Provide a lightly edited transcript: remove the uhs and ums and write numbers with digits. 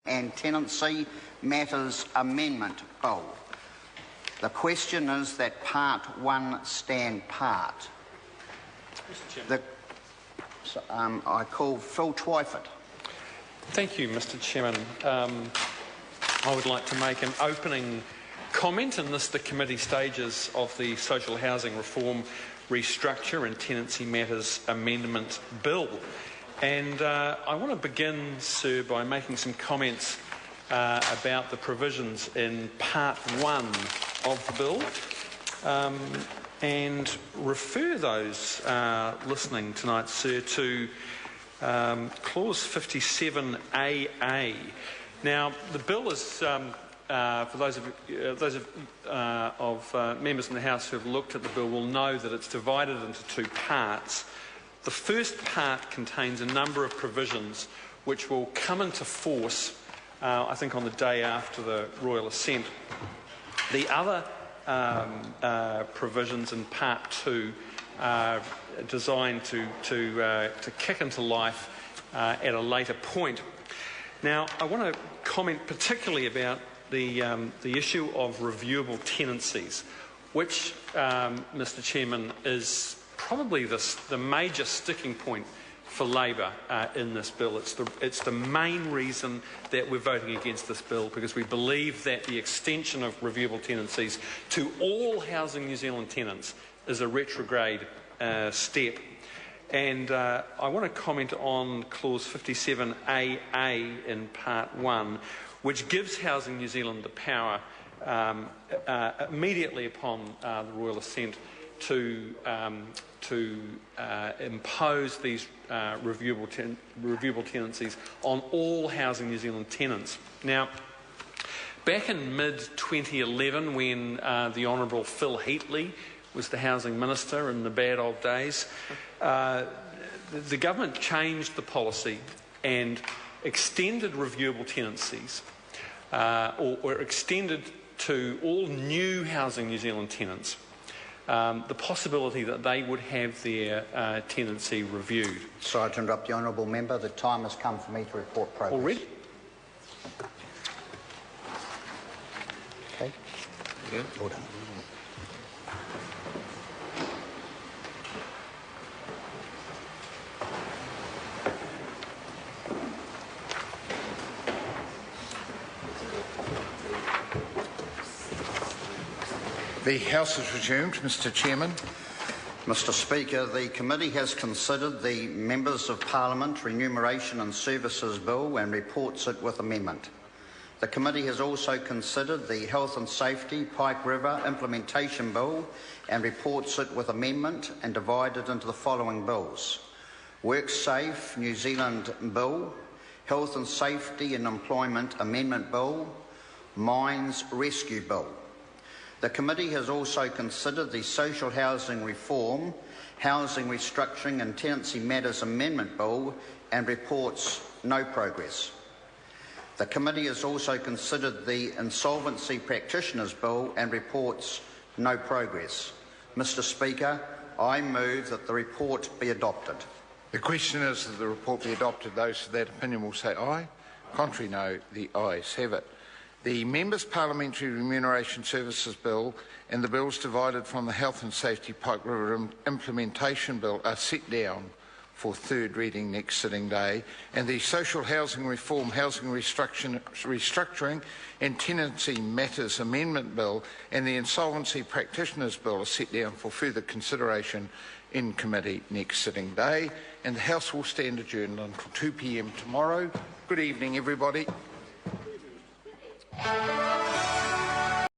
and Tenancy Matters Amendment Bill. The question is that Part 1 stand part. I call Phil Twyford. Thank you, Mr. Chairman. I would like to make an opening comment in the committee stages of the Social Housing Reform, Restructure and Tenancy Matters Amendment Bill. And I want to begin, sir, by making some comments about the provisions in Part 1 of the bill and refer those listening tonight, sir, to Clause 57AA. Now, the bill is, for those of members in the House who have looked at the bill will know that it's divided into two parts. The first part contains a number of provisions which will come into force, I think, on the day after the Royal Assent. The other provisions in Part 2 are designed to kick into life at a later point. Now, I want to comment particularly about the issue of reviewable tenancies, which, Mr. Chairman, is probably the major sticking point for Labor in this bill. It's the main reason that we're voting against this bill, because we believe that the extension of reviewable tenancies to all Housing New Zealand tenants is a retrograde step. And I want to comment on Clause 57AA in Part 1, which gives Housing New Zealand the power immediately upon the Royal Assent to impose these reviewable tenancies on all Housing New Zealand tenants. Now, back in mid-2011, when the Honourable Phil Heatley was the Housing Minister in the bad old days, the government changed the policy and extended reviewable tenancies, or extended to all new Housing New Zealand tenants the possibility that they would have their tenancy reviewed. Sorry to interrupt the honourable member. The time has come for me to report progress. Already? Okay. Yeah. Order. The House is resumed. Mr. Chairman. Mr. Speaker, the committee has considered the Members of Parliament Remuneration and Services Bill and reports it with amendment. The committee has also considered the Health and Safety Pike River Implementation Bill and reports it with amendment and divided into the following bills: WorkSafe New Zealand Bill, Health and Safety and Employment Amendment Bill, Mines Rescue Bill. The committee has also considered the Social Housing Reform, Housing Restructuring and Tenancy Matters Amendment Bill and reports no progress. The committee has also considered the Insolvency Practitioners Bill and reports no progress. Mr. Speaker, I move that the report be adopted. The question is that the report be adopted. Those for that opinion will say aye. Contrary, no. The ayes have it. The Members' Parliamentary Remuneration Services Bill and the bills divided from the Health and Safety Pike River Implementation Bill are set down for third reading next sitting day, and the Social Housing Reform, Housing Restructuring and Tenancy Matters Amendment Bill and the Insolvency Practitioners Bill are set down for further consideration in committee next sitting day, and the House will stand adjourned until 2 p.m. tomorrow. Good evening, everybody.